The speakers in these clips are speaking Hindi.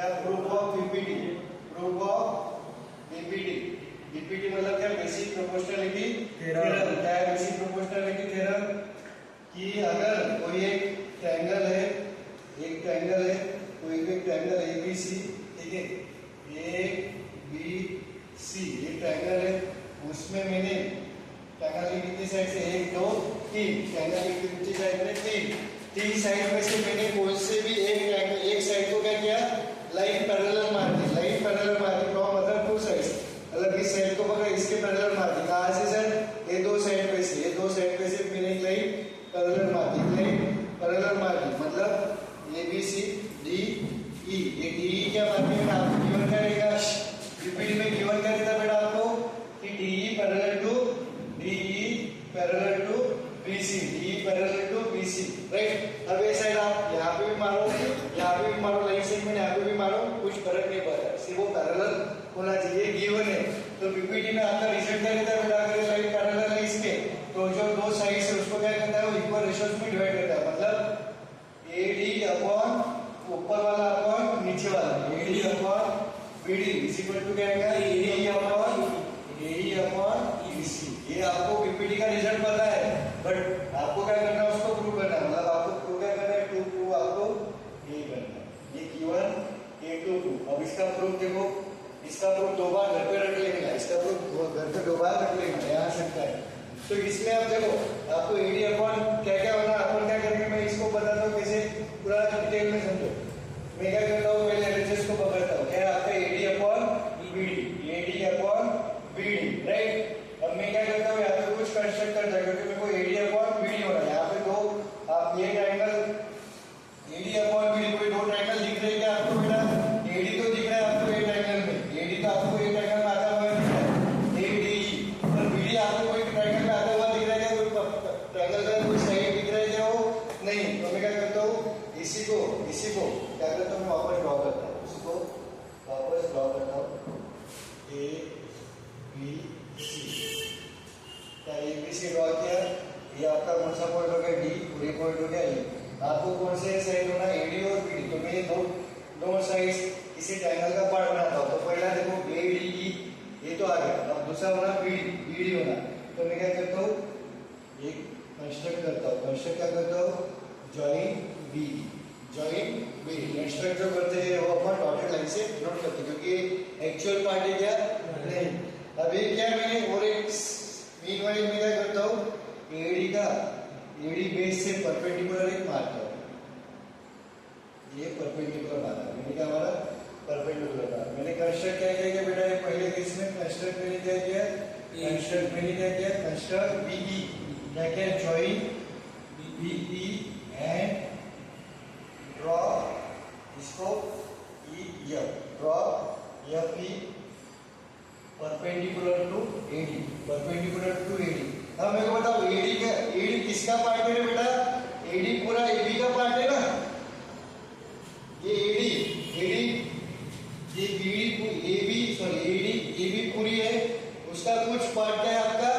क्या proof of BPT, proof of BPT. BPT मतलब क्या, बेसिक प्रोपोर्शनलिटी थ्योरम। क्या है बेसिक प्रोपोर्शनलिटी थ्योरम? कि अगर कोई एक ट्रायंगल है, एक ट्रायंगल है, कोई भी ट्रायंगल एबीसी, ठीक है, ए बी सी ये ट्रायंगल है, उसमें मैंने ट्रायंगल की कितनी साइड से, 1 2 3, ट्रायंगल की कितनी साइड में, 3 साइड में से मैंने कोई से भी एक ट्रायंगल, एक साइड को क्या किया, लाइन पैरेलल मार दी, लाइन पैरेलल मार दी, फ्रॉम अदर टू साइड्स, मतलब इस साइड को पकड़ इसके पैरेलल मार दी। कहां से सर? ये दो साइड पे से, ये दो साइड पे से मैंने एक लाइन पैरेलल मार दी, लाइन पैरेलल मार दी, मतलब A B C D E. ये डी ई क्या मार दी, आपको गिवन करेगा, बीपीटी में गिवन क्या देता बेटा आपको, कि D E parallel to BC, D parallel to BC, right. अब ये साइड आप यहाँ पे भी मारो, यहाँ पे भी मारो, लाइन सेगमेंट यहाँ पे भी मारो, कुछ फर्क नहीं पड़ता, सिर्फ वो पैरेलल होना चाहिए, गिवन है। तो बीपीटी में आपका रिजल्ट क्या रहता है बेटा, अगर लाइन पैरेलल है इसके, तो जो दो साइड है उसको क्या करता है, वो इक्वल रेशियोज में डिवाइड करता है, मतलब AD अपॉन ऊपर वाला अपॉन नीचे वाला, AD upon BD is equal to क्या आएगा, AE अपॉन BC। ये आपको बीपीटी का रिजल्ट पता है, बट आपको क्या करना है, उसको प्रूव करना है, मतलब आपको प्रूव क्या करना है, टू प्रूव आपको ये करना है, ये गिवन A2 अब इसका प्रूफ देखो, इसका प्रूफ 2 बार घर पे रख लेना, इसका प्रूफ घर पे 2 बार रख लेना, यहाँ सकता है। तो इसमें आप देखो, आपको AD अपॉन क्या क्या होना, अपन क्या करेंगे, मैं इसको बताता हूँ कैसे, पूरा डिटेल में समझो। मैं क्या करता हूँ, पहले एलएचएस को पकड़ता हूँ, क्या आपका AD upon BD, AD upon BD, right. अब मैं क्या करता हूँ, यहाँ पे कुछ कंस्ट्रक्ट करता हूँ, क्योंकि मेरे को AD अपॉन BD होना है। यहाँ पे दो, आप ये ट्रायंगल AD अपॉन BD, कोई दो ट्रायंगल दिख रहे हैं क्या आपको बेटा, AD तो दिख रहा है आपको ये ट्रायंगल में, AD तो आपको ये ट्रायंगल में आता हुआ दिख रहा है, ADE, और BD आपको कोई ट्रायंगल में आता हुआ दिख रहा है क्या, कोई ट्रायंगल का कोई साइड दिख रहा है क्या, वो नहीं। तो मैं क्या करता हूँ, इसी को क्या करता हूँ, मैं वापस ड्रॉ करता हूँ, इसको वापस ड्रॉ करता हूँ, ABC, क्या ABC ड्रॉ किया, ये आपका कौन सा पॉइंट हो गया, D, और ये पॉइंट हो गया E। आपको कौन से साइड होना, AD और BD, तो मैं दो साइड्स इसी ट्रायंगल का पार्ट बनाता हूँ। तो पहला देखो ADE, ये तो आ गया, अब दूसरा होना BD होना। तो मैं क्या करता हूँ, एक कंस्ट्रक्ट करता हूँ, कंस्ट्रक्ट क्या करता हूँ, जॉइन BD, कंस्ट्रक्ट जो करते हैं वो अपन डॉटेड लाइन से नोट करते हैं, क्योंकि एक्चुअल पार्ट है क्या नहीं। अभी क्या मैंने और एक मीनवाइल में क्या करता हूँ, AD बेस से परपेंडिकुलर एक मारता हूँ, ये परपेंडिकुलर मारा, मैंने क्या मारा, परपेंडिकुलर मारा। मैंने कंस्ट्रक्ट क्या किया बेटा, ये पहले केस में कंस्ट्रक्ट मैंने क्या किया, कंस्ट्रक्ट BE, क्या किया, जॉइन BE एंड ड्रॉ इसको EF, draw FE perpendicular to AD, अब मेरे को बताओ AD किसका पार्ट है बेटा, AD पूरा AB का पार्ट है ना, ये ये AB पूरी है, उसका कुछ पार्ट क्या है आपका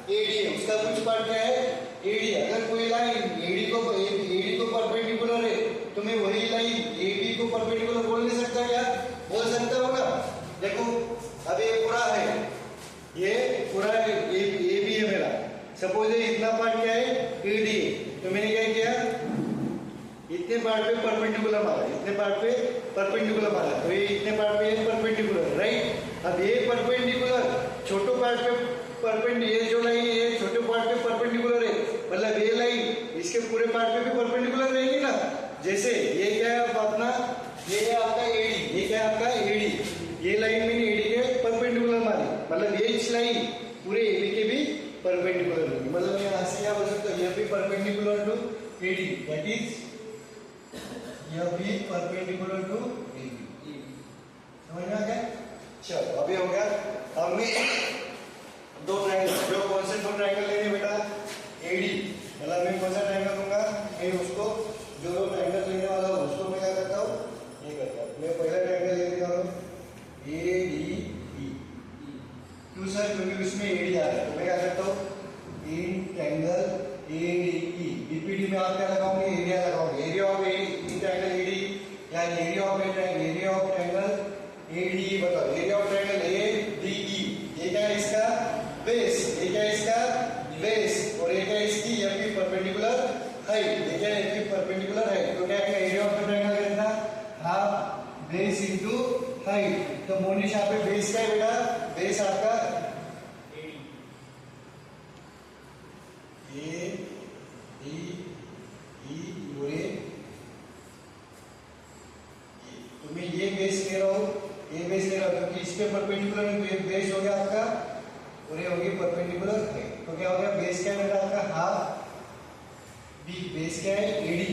AD है, उसका कुछ पार्ट क्या है AD। अगर कोई लाइन AD को परपेंडिकुलर है, तो मैं वही लाइन AB को परपेंडिकुलर बोल नहीं सकता क्या, बोल सकता होगा। देखो अब ये पूरा है, ये पूरा AB है मेरा, सपोज इतना पार्ट क्या है AD है, तो मैंने क्या किया, इतने पार्ट पे परपेंडिकुलर मारा, इतने पार्ट पे परपेंडिकुलर मारा, तो ये इतने पार्ट पे परपेंडिकुलर, राइट। अब ये परपेंडिकुलर छोटे पार्ट पे परपेंडिकुलर, ये जो लाइन है ये छोटे पार्ट पे परपेंडिकुलर है, मतलब ये लाइन इसके पूरे पार्ट पे भी परपेंडिकुलर रहेगी ना। जैसे ये क्या है अपना, ये है आपका AD, ये क्या है आपका AD, ये लाइन मैंने AD के परपेंडिकुलर मारी, मतलब ये इस लाइन पूरे AB के भी परपेंडिकुलर होगी, मतलब यहाँ से क्या बोल सकते हो, ये भी perpendicular to AD, that is यह भी परपेंडिकुलर टू AB, समझ में आ गया। चलो अभी हो गया, अब मैं दो ट्रायंगल, जो कौन से दो ट्रायंगल लेने बेटा, AD, मतलब मैं कौन सा ट्रायंगल लूंगा, मैं उसको जो दो ट्रायंगल लेने वाला हूँ उसको मैं क्या करता हूँ, ये करता हूँ, मैं पहला ट्रायंगल ले लेता हूँ ADE, क्यों सर, क्योंकि उसमें AD आ रहा है, तो मैं क्या करता हूँ, इन ट्रायंगल ADE, बीपीटी में आप क्या लगाओगे, एरिया लगाओगे, एरिया ऑफ ट्रायंगल AD, या एरिया ऑफ एडी बताओ एरिया ऑफ ट्रायंगल एडीई ये क्या है इसका बेस ये क्या है इसका बेस और ये क्या है इसकी एफई परपेंडिकुलर हाइट ये क्या है एफई परपेंडिकुलर हाइट तो क्या है एरिया ऑफ ट्रायंगल कितना हाफ बेस इनटू हाइट तो मोनिश यहाँ पे बेस क्या है बेटा बेस आपका ए डी ई और तो मैं ये बेस ले रहा हूँ ये बेस ले रहा हूँ क्योंकि इसके परपेंडिकुलर में ये बेस हो गया आपका और ये हो गई परपेंडिकुलर हाइट तो क्या हो गया बेस क्या है बेटा आपका हाफ बी बेस क्या है एडी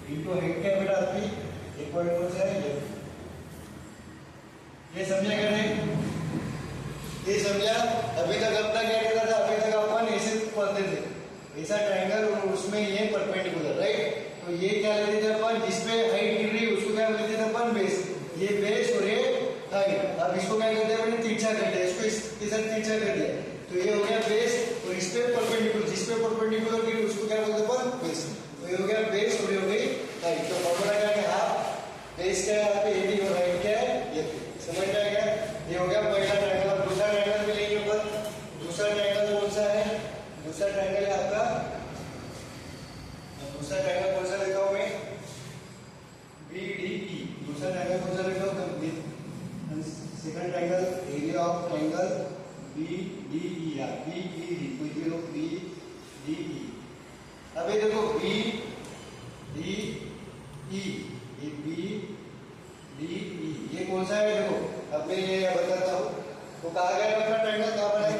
इनटू हाइट क्या है बेटा आपकी एक पॉइंट कौन सा है ये समझा क्या नहीं ये समझा अभी तक अपना क्या कहता था अभी तक अपन ऐसे पढ़ते थे ऐसा ट्रायंगल और उसमें ये परपेंडिकुलर राइट तो ये क्या लेते थे अपन जिसमें हाइट गिर रही उसको क्या लेते थे अपन बेस ये बेस और ये हाइट अब इसको क्या करते हैं मैंने तिरछा कर दिया इसको इसके साथ तिरछा कर दिया तो ये हो गया बेस और इस पे परपेंडिकुलर जिस पे परपेंडिकुलर गिरी उसको क्या बोलते हैं अपन बेस तो ये हो गया बेस और ये हो गई हाइट तो फॉर्मूला क्या है हाफ बेस क्या है आपके एडी और हाइट क्या है ये समझ में आ गया ये हो गया पहला ट्रायंगल अब दूसरा ट्रायंगल भी लेंगे अपन दूसरा ट्रायंगल कौन सा है दूसरा ट्रायंगल है आपका दूसरा ट्रायंगल कौन सा लिखा हूं मैं BDE दूसरा ट्रायंगल कौन सा लिखा हूं second triangle area of triangle BDE या BED कोई भी लोग BDE अब ये देखो BDE ये BDE ये कौन सा है देखो अब मैं ये बताता हूँ तो कहा गया अपना ट्रायंगल कहाँ बनाएंगे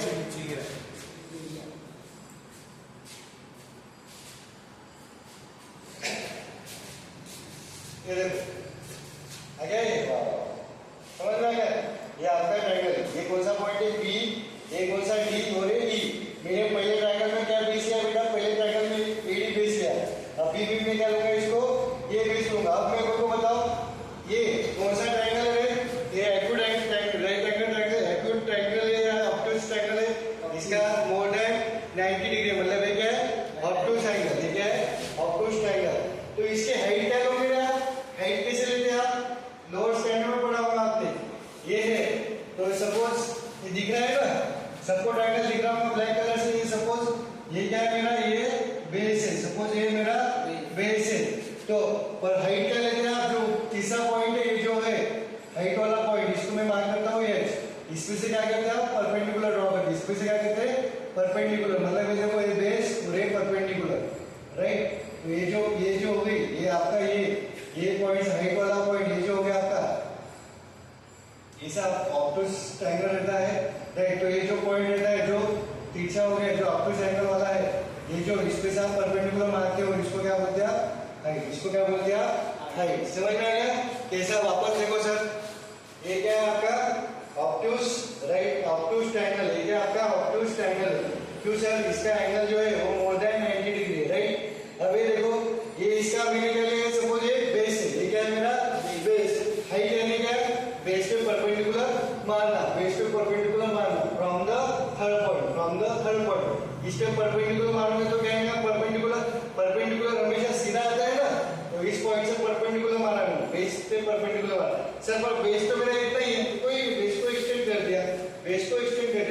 ये देखो आ गया ये समझ में आ गया ये आपका ट्रायंगल ये कौन सा पॉइंट है बी ये कौन सा डी और ए ई मैंने पहले ट्रायंगल में क्या बेस लिया बेटा पहले ट्रायंगल में एडी बेस लिया अब बी में क्या लूंगा इसको ये बेस लूंगा अब मैं को बताओ ये कौन सा ट्रायंगल है ये acute triangle right angle triangle acute triangle है या ऑब्टूस ट्रायंगल है इसका मोर देन 90 डिग्री मतलब ये क्या है ऑब्टूस एंगल ये क्या है ऑब्टूस ट्रायंगल तो इसके हाइट क्या लोगे यार हाइट कैसे लेते हैं आप लोअर स्टैंडर्ड में पढ़ा होगा आपने ये है तो सपोज ये दिख रहा है ना सबको ट्रायंगल दिख रहा होगा ब्लैक कलर से ये सपोज ये क्या है मेरा ये बेस है सपोज ये मेरा बेस है तो पर हाइट क्या लेते हैं आप जो तीसरा पॉइंट है ये जो है हाइट वाला पॉइंट इसको मैं मार्क करता हूँ एच इसमें से क्या करते हैं आप परपेंडिकुलर ड्रॉ करते हैं इसमें से क्या करते हैं परपेंडिकुलर मतलब ये देखो ये बेस और ये परपेंडिकुलर राइट तो ये जो हो गई ये आपका ये पॉइंट हाइट वाला पॉइंट ये जो हो गया आपका ऐसा ऑब्टूस ट्रायंगल रहता है राइट तो ये जो पॉइंट रहता है जो तिरछा हो गया जो ऑब्टूस एंगल वाला है ये जो इस पे से आप परपेंडिकुलर मारते हो इसको क्या बोलते हैं हाइट इसको क्या बोलते हैं हाइट समझ में आ गया कैसा वापस देखो सर ये क्या है आपका ऑब्टूस राइट ऑब्टूस ट्रायंगल ये क्या आपका ऑब्टूस ट्रायंगल क्यों सर इसका एंगल जो है वो मोर देन 90 डिग्री है राइट अब ये देखो ये इसका मैंने क्या लिया सपोज ये बेस है ये क्या है मेरा बेस हाइट यानी क्या बेस पे परपेंडिकुलर मारना बेस पे परपेंडिकुलर मारना फ्रॉम द थर्ड पॉइंट इस पे परपेंडिकुलर मारोगे तो क्या है परपेंडिकुलर हमेशा सीधा आता है ना तो इस पॉइंट से परपेंडिकुलर मारा मैंने बेस पे परपेंडिकुलर मारा सर पर बेस तो मेरा इतना ही है कोई बेस को एक्सटेंड कर दिया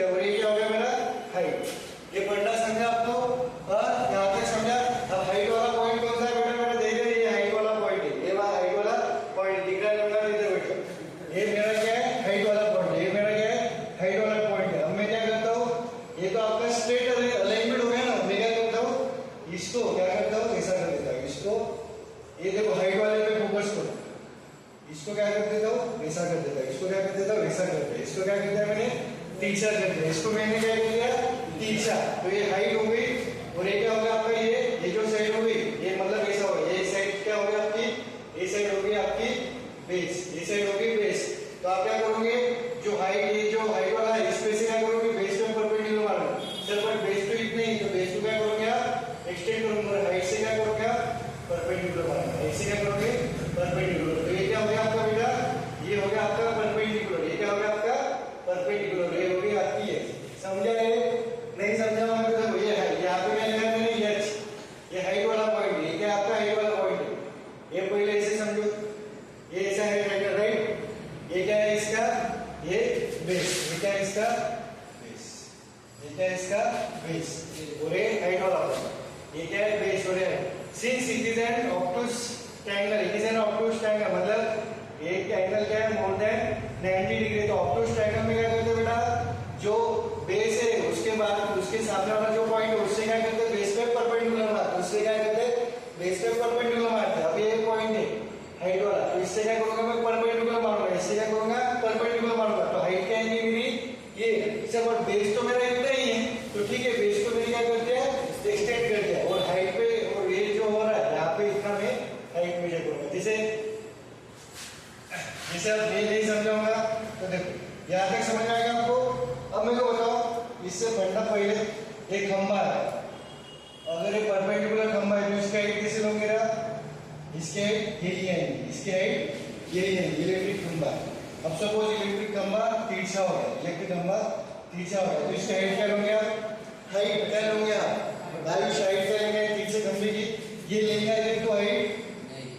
और ये क्या हो गया मेरा हाइट ये पढ़ना समझा आपको यहाँ तक समझा अब हाइट वाला पॉइंट कौन सा है बेटा देख रहे ये हाइट वाला पॉइंट है ये हाइट वाला पॉइंट दिख रहा है बेटा ये मेरा क्या है हाइट वाला पॉइंट ये मेरा क्या है हाइट वाला पॉइंट है अब मैं क्या करता हूँ ये तो आपका स्ट्रेट अलाइनमेंट हो गया ना मैं क्या करता हूँ इसको क्या करता हूँ ऐसा कर देता हूँ इसको ये देखो हाइट वाले पे फोकस करो इसको क्या कर देता हूँ वैसा कर देता हूँ इसको क्या कर देता हूँ वैसा कर देता हूँ इसको क्या कर दिया मैंने तीसरा कर दिया इसको मैंने क्या किया तीसरा तो ये हाइट हो गई और ये क्या हो गया आपका ये जो साइड हो गई ये मतलब ऐसा हो गया ये साइड क्या हो गया आपकी ये साइड हो गई आपकी बेस ये साइड हो गई बेस तो आप क्या करोगे जो हाइट ये जो हाइट वाला है इस पे से क्या करोगे बेस पे परपेंडिकुलर मारोगे सर पर बेस तो इतने ही तो बेस को क्या करोगे आप एक्सटेंड करोगे हाइट से क्या करोगे आप परपेंडिकुलर मारोगे ऐसे क्या करोगे परपेंडिकुलर तो ये क्या हो गया आपका बेटा ये हो गया आपका परपेंडिकुलर ये क्या हो गया आपका परपेंडिकुलर ये हो गई आपकी है समझा ये नहीं समझा मैं तो देखो ये है यहाँ पे क्या लिखा मैंने एच ये हाइट वाला पॉइंट है ये क्या आपका हाइट वाला पॉइंट है ये पहले ऐसे समझो ये ऐसा है राइट ये क्या है triangle it is an obtuse triangle, मतलब एक एंगल क्या है मोर देन 90 डिग्री। तो ऑब्टूज ट्रायंगल में क्या करते हैं बेटा, जो बेस है उसके बाद उसके सामने वाला जो पॉइंट है उससे क्या करते हैं, बेस पे परपेंडिकुलर मारते हैं, उससे क्या करते हैं, बेस पे परपेंडिकुलर मारते हैं। अब ये पॉइंट है हाइट वाला, तो इससे क्या करूंगा मैं, परपेंडिकुलर मारूंगा, इससे क्या करूंगा, परपेंडिकुलर मारूंगा। तो हाइट क्या है मेरी, ये इससे और बेस तो मेरा इतना ही है, तो ठीक है बेस को मेरी क्या करते हैं, एक्सटेंड कर दिया, और हाइट पे और ये जो हो रहा है यहाँ पे इतना मैं हाइट मेजर करूंगा। जैसे अब ये नहीं समझाऊंगा तो देखो यहाँ तक समझ आएगा आपको। अब मेरे को बताओ, इससे बढ़ना पहले एक खंबा है, अगर ये परपेंडिकुलर खंबा है तो इसका हाइट कैसे लूंगा मेरा, इसके हाइट यही है, इसके हाइट यही है, इलेक्ट्रिक खंबा। अब सपोज इलेक्ट्रिक खंबा तिरछा हो गया, इलेक्ट्रिक खंबा तिरछा हो गया, तो इसका हाइट क्या लूंगे आप, हाइट क्या लूंगे आप, हाइट क्या लेंगे तिरछे खंबे की, ये लेंगे तो हाइट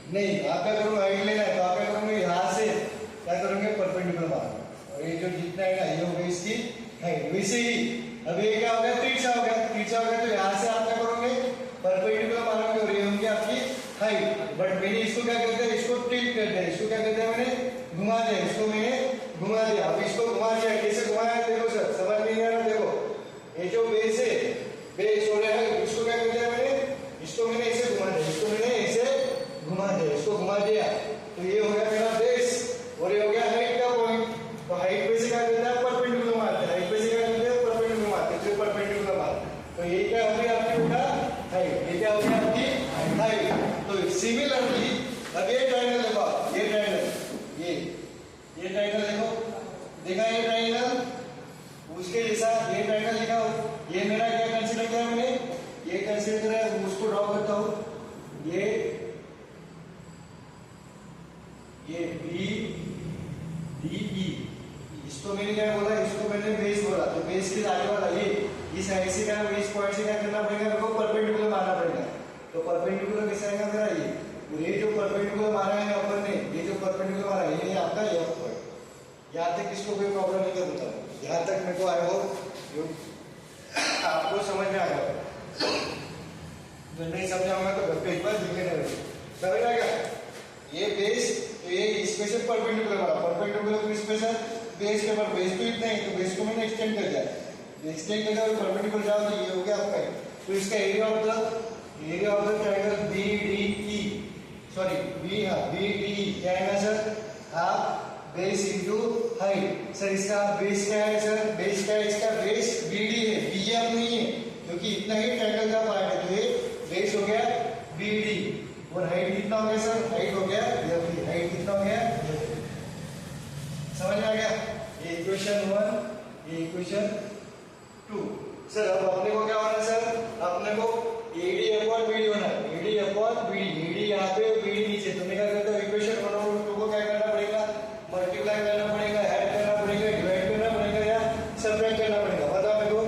नहीं, आप क्या करोगे, हाइट लेना है तो आप क्या करोगे, यहाँ से क्या करोगे, परपेंडिकुलर मारोगे, और ये जो जितना है ना ये हो गई इसकी हाइट। वैसे ही अब ये क्या हो गया, तिरछा हो गया, तिरछा हो गया, तो यहाँ से आप क्या करोगे, परपेंडिकुलर मारोगे, और ये होंगे आपकी हाइट। बट मैंने इसको क्या करते हैं, इसको टिल्ट कर दिया, इसको क्या करते हैं मैंने, घुमा दिया, इसको मैंने घुमा दिया। अब इसको घुमा दिया, कैसे घुमाया देखो सर, समझ नहीं आ रहा, देखो ये जो बेस है, बेस हो रहा है, इसको क्या करते हैं मैंने, इसको मैंने ऐसे घुमा दिया, इसको मैंने ऐसे घुमा दिया, इसको घुमा दिया, तो ये हो गया मेरा बेस, और ये हो गया हाइट का पॉइंट। तो हाइट पे से क्या करता है, परपेंडिकुलर मारते हैं, हाइट पे से क्या करते हैं, परपेंडिकुलर मारते हैं, तो परपेंडिकुलर मारते हैं, तो ये क्या हो गया आपकी उठा हाइट, ये क्या हो गया आपकी हाइट। तो सिमिलरली अब ये ट्रायंगल देखो, ये ट्रायंगल, ये ट्रायंगल देखो, देखा ये ट्रायंगल उसके जैसा, ये ट्रायंगल देखा, ये मेरा क्या कंसीडर किया मैंने, ये कंसीडर करा, उसको ड्रॉ करता हूं, ये बी डी ई, इसको मैंने क्या बोला, इसको मैंने बेस बोला, तो बेस के आगे वाला ये इस साइड से क्या, इस पॉइंट से क्या करना पड़ेगा, मेरे को परपेंडिकुलर मारना पड़ेगा। तो परपेंडिकुलर कैसा आएगा मेरा, ये जो परपेंडिकुलर मारा है अपन ने, ये जो परपेंडिकुलर मारा है ये आपका ये पॉइंट। यहाँ तक इसको कोई प्रॉब्लम नहीं कर देता, यहाँ तक मेरे को आई होप आपको समझ में आ गया। जो नहीं समझाऊंगा तो घर पे एक बार लिख लेना, समझ आएगा। ये बेस, तो ये इसमें से परपेंडिकुलर वाला, परपेंडिकुलर तो इसमें से बेस के पर, बेस तो इतना ही, तो बेस को मैंने एक्सटेंड कर दिया, एक्सटेंड कर दिया और परपेंडिकुलर जाओ तो ये हो गया आपका। तो इसका area of the triangle B D E, sorry B, हाँ बी डी ई क्या है ना सर, आप बेस इंटू हाइट। सर इसका बेस क्या है सर, बेस क्या है, इसका बेस बी डी है, बी एम नहीं है, क्योंकि इतना ही ट्रायंगल का पार्ट है, तो ये बेस हो गया बी डी, और हाइट कितना हो गया सर, हाइट हो गया एफ, हाइट कितना हो गया, समझ में आ गया। ये इक्वेशन 1, ये इक्वेशन 2। सर अब अपने को क्या होना है सर, अपने को एडी अपॉन बीडी होना है, एडी अपॉन बीडी, एडी यहाँ पे बीडी नीचे, तो मैं क्या करता हूँ, इक्वेशन 1 और 2 को क्या करना पड़ेगा, मल्टीप्लाई करना पड़ेगा, ऐड करना पड़ेगा, डिवाइड करना पड़ेगा या सबट्रैक्ट करना पड़ेगा, बताओ मेरे को,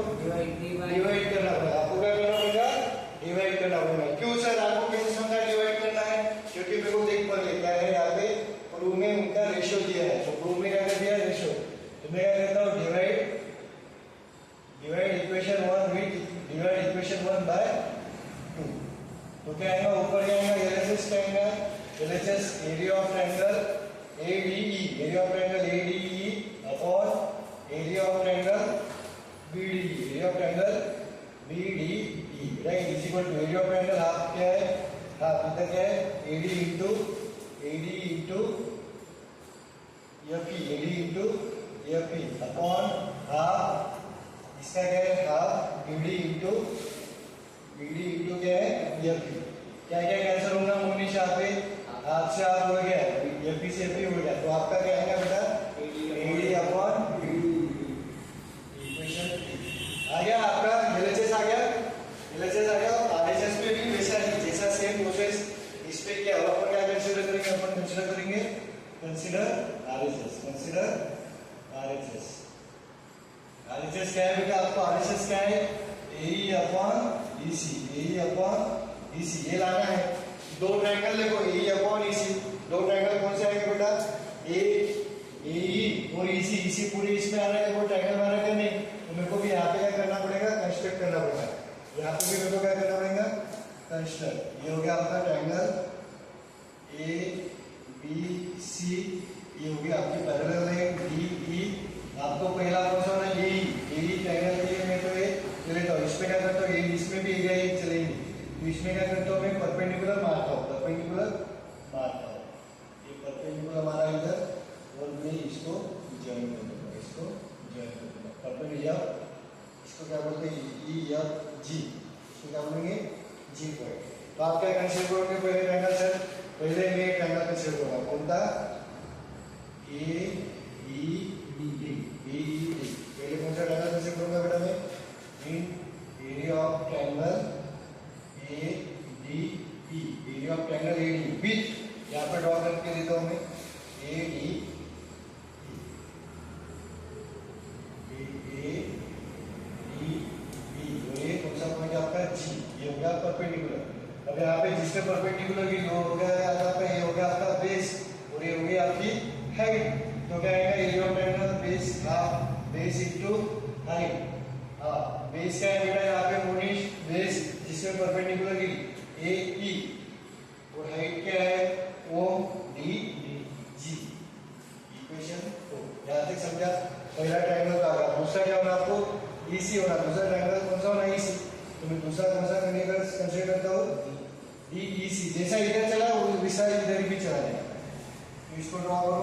डिवाइड करना पड़ेगा, आपको क्या करना पड़ेगा, डिवाइड करना पड़ेगा। क्यों सर, आपको कैसे समझा डिवाइड करना है, क्योंकि मेरे को देख पा क्या है यहाँ पे प्रूफ में उनका रेशियो दिया है, तो प्रूफ में क्या कर दिया रेशियो, तो मैं क्या करता हूँ, divide equation 1 with divide equation 1 by 2, तो क्या आएगा, ऊपर क्या आएगा, एलएचएस क्या आएगा, LHS area of triangle ADE, area of triangle ADE upon area of triangle BDE, area of triangle BDE, right, is equal to area of triangle half क्या है, हाफ इधर क्या है, AD into FE upon half, इसका क्या है, हाफ बीडी इंटू क्या है, एफई। क्या क्या कैंसिल होगा मोनिश, यहाँ पे हाफ से हाफ हो गया, एफई से एफई हो गया, तो आपका क्या आएगा बेटा, एडी अपॉन इक्वेशन आ गया आपका, एलएचएस आ गया, एलएचएस आ गया। आरएचएस पे भी वैसा ही, जैसा सेम प्रोसेस इस पे क्या होगा, अपन क्या कंसीडर करेंगे, अपन कंसीडर करेंगे, कंसीडर आरएचएस, आरएचएस क्या है बेटा, आपको आरएचएस क्या है, एई अपॉन ईसी, ये लाना है। दो ट्रायंगल देखो, एई अपॉन ईसी, दो ट्रायंगल कौन से आएंगे बेटा, एई और ईसी पूरी इसमें आ रहा है, वो ट्रायंगल बना है नहीं, तो मेरे को भी यहाँ पे क्या करना पड़ेगा, कंस्ट्रक्ट करना पड़ेगा, यहाँ पे भी मेरे को क्या करना पड़ेगा, कंस्ट्रक्ट। ये हो गया आपका ट्रायंगल था ए ई डी, पहले कौन सा ट्रायंगल कैसे करूंगा बेटा मैं, in area of triangle A D E, area of triangle A D with, यहाँ पर ड्रॉ करके देता हूँ मैं ए डी परपेंडिकुलर। अब यहाँ पे जिसके परपेंडिकुलर की दो हो गया यहाँ पे, ये हो गया आपका बेस और ये हो गया आपकी हाइट। तो क्या आएगा, area of triangle base half base into height. Base क्या है बेटा यहाँ पे मोनिश, बेस जिसमें परपेंडिकुलर की ए ई, और हाइट क्या है ओ डी जी। इक्वेशन 4 यहाँ तक समझा। पहला ट्रायंगल का आएगा, दूसरा क्या होना आपको ईसी होना। दूसरा ट्रायंगल कौन सा होना, ईसी। तो मैं दूसरा कौन सा कंसीडर करता हूँ, डीईसी। जैसा इधर चला वैसा इधर भी चला जाएगा। तो इसको ड्रॉ करो,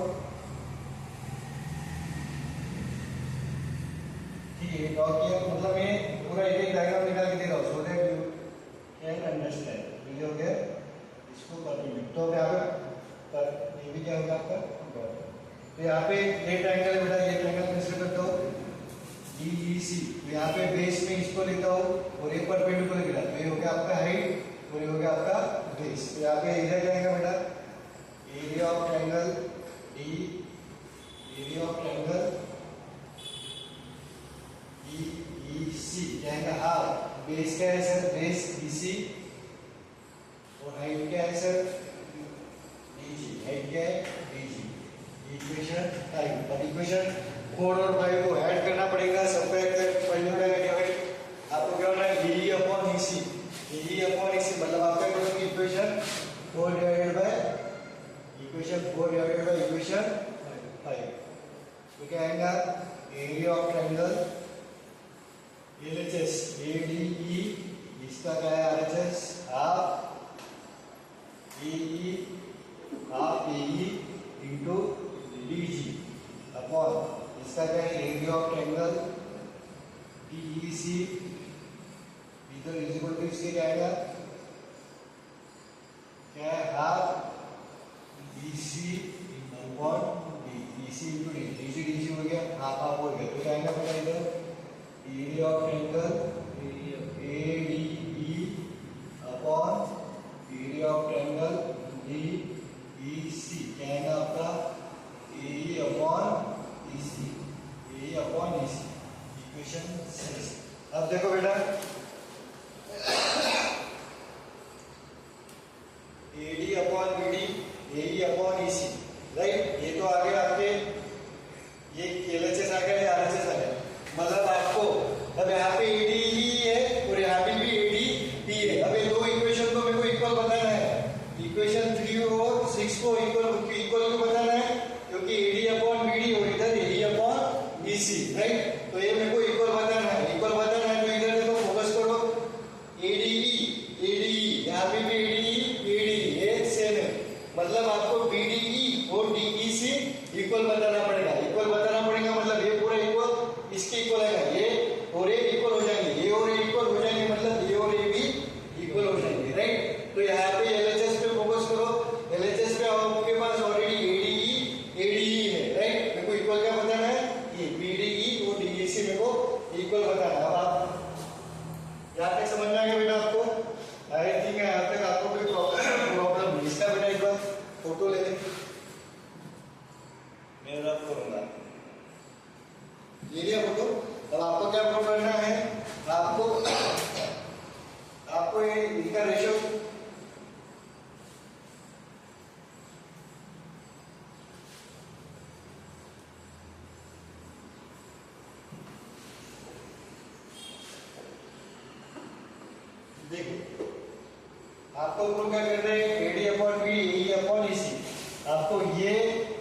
ठीक है। ड्रॉ किया मतलब मैं पूरा एक डायग्राम निकाल के दे रहा हूँ, so that you can understand. ये हो गया इसको परपेंडिकुलर। तो यहाँ पे ये भी क्या होगा आपका, तो यहाँ पे ये ट्रायंगल बेटा, ये ट्रायंगल कंसीडर करता हूँ डीईसी। तो यहाँ पे बेस में इसको लेता हूँ और ये परपेंडिकुलर गिरा, तो ये हो गया आपका हाइट और ये हो गया आपका बेस। तो यहाँ पे इधर क्या आएगा बेटा, area of triangle D, area of triangle DEC क्या आएगा हाफ। बेस क्या है सर, बेस डीसी, और हाइट क्या है सर डीजी, हाइट क्या है डीजी। इक्वेशन 5। अब इक्वेशन 4 और 5 को ऐड करना पड़ेगा। सबको ऐड कर पहले आपको क्या होना है, D upon EC, D upon EC मतलब आपका करोगे इक्वेशन 4 डिवाइडेड बाय इक्वेशन 5। तो क्या आएगा, area of triangle LHS ADE, इसका क्या है आरएचएस हाफ एई, हाफ एई इनटू डीजी अपॉन इसका क्या है, एरिया ऑफ ट्रायंगल डीईसी इधर इज इक्वल टू इसके क्या आएगा, क्या है half DC upon DC into DC, DC हो गया हाफ हाफ हो गया। तो क्या आएगा बेटा इधर, area of triangle ADE upon area of triangle DEC क्या आएगा आपका, ए अपॉन ईसी, ए अपॉन ईसी। इक्वेशन 6। अब देखो बेटा एडी अपॉन बीडी, एई अपॉन ईसी, राइट। ये तो आ गया आपके, ये एलएचएस आ गया, ये आरएचएस आ गया। मतलब आपको अब यहाँ पे एडी ही है और यहाँ पे भी एडी ही है। अब ये दो इक्वेशन को मेरे को इक्वल बताना है। इक्वेशन 3 और 6 को इक्वल क्यों बताना है, क्योंकि एडी अपॉन बीडी और इधर एडी अपॉन ईसी, राइट। तो ये मेरे को इक्वल बताना है, इक्वल बताना है। तो इधर देखो फोकस करो, एडीई यहाँ पे भी एडीई ये सेम है। मतलब आपको बीडीई और डीईसी इक्वल बताना पड़ेगा। इक्वल बताना पड़ेगा मतलब ये पूरा इक्वल इसके इक्वल आएगा, ये और ये इक्वल हो जाएंगे, ये और ये इक्वल हो जाएंगे, मतलब ये और ये भी इक्वल हो जाएंगे, राइट। तो यहाँ पे एलएचएस पे फोकस करो। एलएचएस पे आपके पास ऑलरेडी एडीई है, राइट। मेरे को इक्वल क्या बताना है, ये बीडीई और डीईसी मेरे को इक्वल बताना है। अब आप यहाँ तक समझ में आ गया बेटा आपको, आई थिंक यहाँ तक आपको कोई प्रॉब्लम नहीं। इसका बेटा एक बार फोटो ले लें, मैं रब करूंगा, ले लिया फोटो। अब आपको क्या प्रूव करना है, आपको ये इनका रेशियो देखो, आपको प्रूव क्या करना है, एडी अपॉन बी ए अपॉन ईसी। आपको ये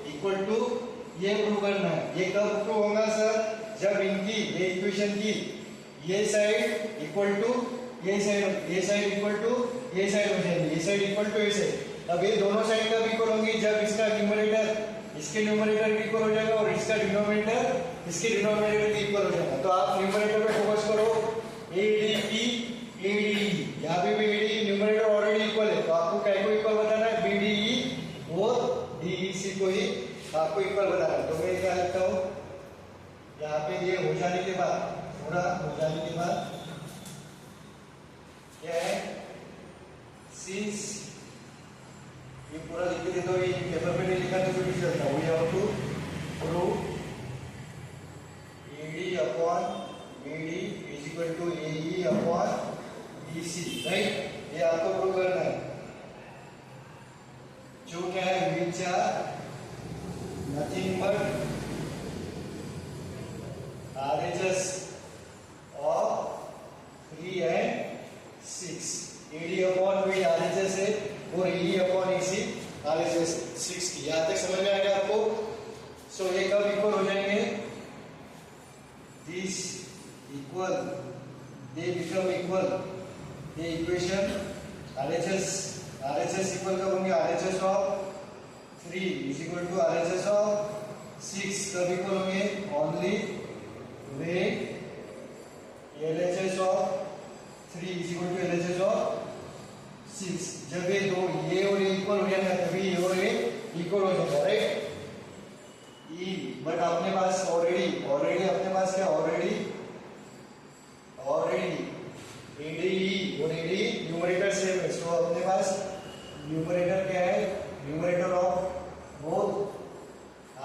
इक्वल टू ये प्रूव करना है। ये कब प्रूव होगा सर, जब इनकी ये इक्वेशन की ये साइड इक्वल टू ये साइड इक्वल टू ये साइड हो जाएगी, ये साइड इक्वल टू ये साइड। अब ये दोनों साइड कब इक्वल होंगी, जब इसका न्यूमरेटर इसके न्यूमरेटर भी इक्वल हो जाएगा और इसका डिनोमिनेटर इसके डिनोमिनेटर भी इक्वल हो जाएगा। तो आप न्यूमरेटर पे फोकस करो, एडीई एडीई, यहाँ पे भी एडी न्यूमरेटर ऑलरेडी इक्वल है, तो आपको क्या को इक्वल बताना है, बीडीई और डीईसी को ही आपको इक्वल बनाना है। तो मैं क्या लिखता हूँ, यहाँ पे ये हो जाने के बाद, पूरा हो जाने के बाद क्या है, सिंस ये पूरा लिख के देता हूँ, ये पेपर पे नहीं लिखा तो भी चलता है। We have to prove AD upon BD is equal to AE upon BC, right. ये आपको प्रूव करना है। जो क्या है, which are nothing but RHS of 3 and 6। AD upon BD RHS है और AE अपॉन EC RHS 6 की। यहाँ तक समझ में आ गया आपको। सो ये कब इक्वल हो जाएंगे, this equal, they become equal, ये इक्वेशन RHS इक्वल कब होंगे, RHS of 3 is equal to RHS of 6 कब इक्वल होंगे, only when LHS of 3 is equal to LHS of 6। जब ये दो, ये और ये इक्वल हो जाएगा तभी ये और ये इक्वल हो जाएगा, राइट। बट अपने पास ऑलरेडी अपने पास क्या, ऑलरेडी ADE और ADE न्यूमरेटर सेम है। सो अपने पास न्यूमरेटर क्या है, numerator of both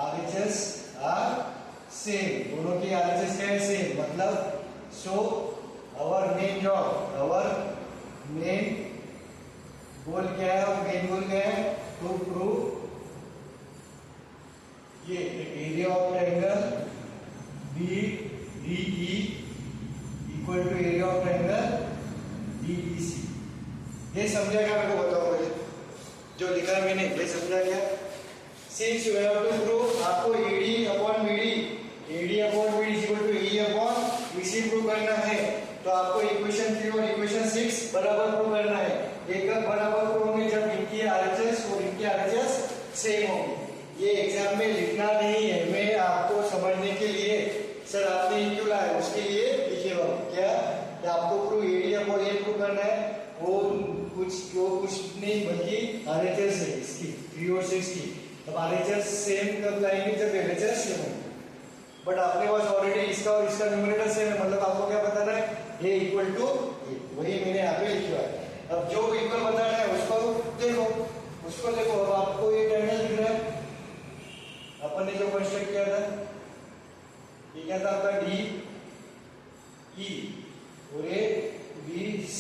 RHS are same, दोनों की RHS क्या है, सेम। मतलब so our main job, our main goal क्या है, मेन गोल क्या है, टू प्रूव ये area of triangle BDE equal to area of triangle DEC। ये समझा क्या, मेरे को बताओ मुझे, जो लिखा है मैंने ये समझा क्या। Since you have to prove, आपको AD upon BD is equal to AE upon BC prove करना है। तो आपको इक्वेशन 3 और इक्वेशन 6 बराबर प्रूव करना है। एक बराबर प्रूव होंगे जब इनकी RHS और इनकी RHS सेम होंगे। ये एग्जाम में लिखना नहीं है, मैं आपको समझने के लिए, सर आपने ये क्यों लाया उसके लिए लिखे हुआ क्या, कि आपको प्रूव AD अपॉन ये प्रूव करना है। वो कुछ नहीं बल्कि RHS है इसकी 3 और 6 की। अब RHS सेम कब लाएंगे, जब LHS सेम होंगे। बट आपके पास ऑलरेडी इसका और इसका न्यूमरेटर सेम है, मतलब आपको क्या बताना है, ये इक्वल टू, वही मैंने यहाँ पे लिखा है। अब जो इक्वल बताना है उसको देखो, अब आपको ये ट्रायंगल दिख रहा है, अपन ने जो कंस्ट्रक्ट किया था, ये क्या था आपका DE और ये BC।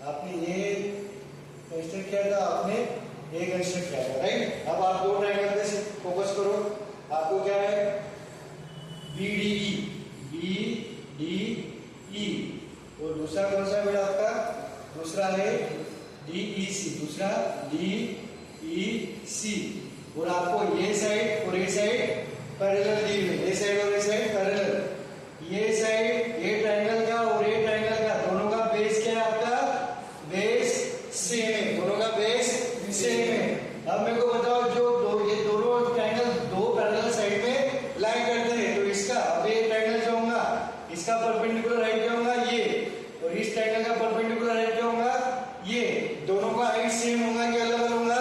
आपने ये कंस्ट्रक्ट किया था, आपने ये कंस्ट्रक्ट किया था, राइट। अब आप दो ट्रायंगल पे फोकस करो, आपको क्या है, BDE और दूसरा कौन सा है बेटा आपका, दूसरा है दूसरा DEC। और आपको ये साइड और ये साइड पैरेलल दी हुई है, ये साइड और ये साइड पैरेलल। ये साइड, ये ट्रायंगल का और ये ट्रायंगल का, दोनों का बेस क्या है आपका, बेस सेम है, दोनों का बेस सेम है। अब मेरे को बताओ, ये दोनों ट्रायंगल दो पैरेलल साइड में लाइन करते हैं, तो इसका, अब ये ट्रायंगल जो होगा इसका परपेंडिकुलर हाइट क्या होगा, ये, और इस ट्रायंगल का परपेंडिकुलर हाइट क्या होगा, ये। दोनों का हाइट सेम होगा कि अलग अलग होगा,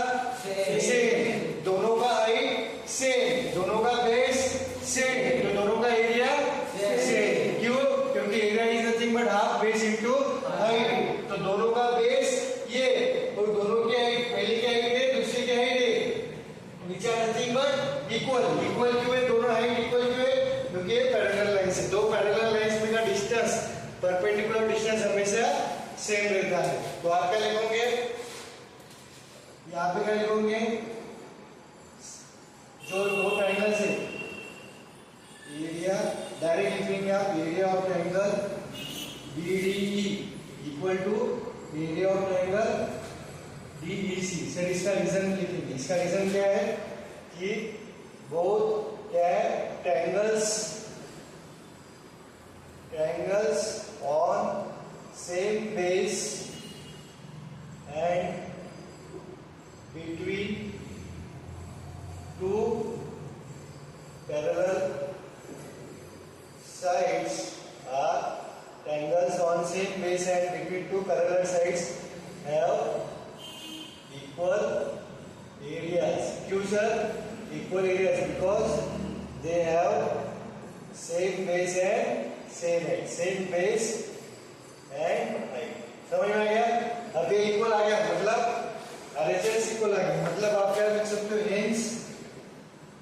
सेम। दोनों का हाइट सेम, दोनों का बेस सेम, तो दोनों का एरिया सेम। क्यों, क्योंकि area is nothing but half base into height. तो दोनों का बेस ये, और दोनों की हाइट, पहली की हाइट है, दूसरी की हाइट है, which are nothing but equal. Equal क्यों है, दोनों हाइट इक्वल क्यों है, क्योंकि ये पैरेलल लाइंस है। दो पैरेलल लाइंस में का डिस्टेंस, परपेंडिकुलर डिस्टेंस हमेशा सेम रहता है। तो आप क्या लिखोगे, यहाँ पे क्या लिखोगे, जो दो ट्रायंगल्स है, एरिया डायरेक्ट लिखेंगे आप, area of triangle BDE equal to area of triangle DEC। Sir इसका रीजन लिखेंगे, इसका रीजन क्या है कि बोथ क्या है, triangles on same base and between two parallel sides are triangles on same base and between two parallel sides have equal areas। क्यों gives a equal areas because they have same base and same height. Same base and height. समझ में आ गया? अब ये इक्वल आ गया मतलब RHS इक्वल आ गया मतलब आप क्या लिख सकते हो?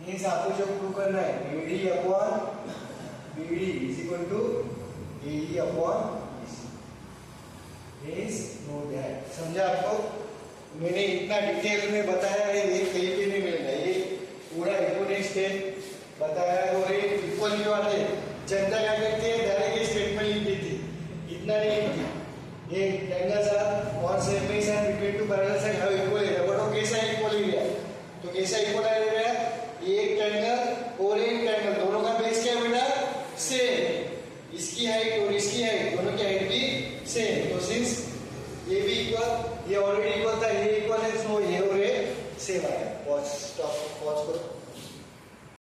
hence आपको जो प्रूव करना है BD upon BD is equal to AE upon BC. Is know that. समझा आपको? मैंने इतना डिटेल में बताया है, ये कहीं भी नहीं मिलेगा. ये पूरा इकोनिक्स के बताया और ये इक्वल क्यों आते हैं? जनता क्या करती है? डायरेक्ट स्टेटमेंट लिख देती, इतना नहीं लिखती. ये ट्रायंगल्स आर और same base and between two parallel side have equal area. But वो कैसा इक्वल एरिया? तो कैसा इक्वल एरिया? एक ट्रायंगल और एक ट्रायंगल दोनों का बेस क्या है बेटा?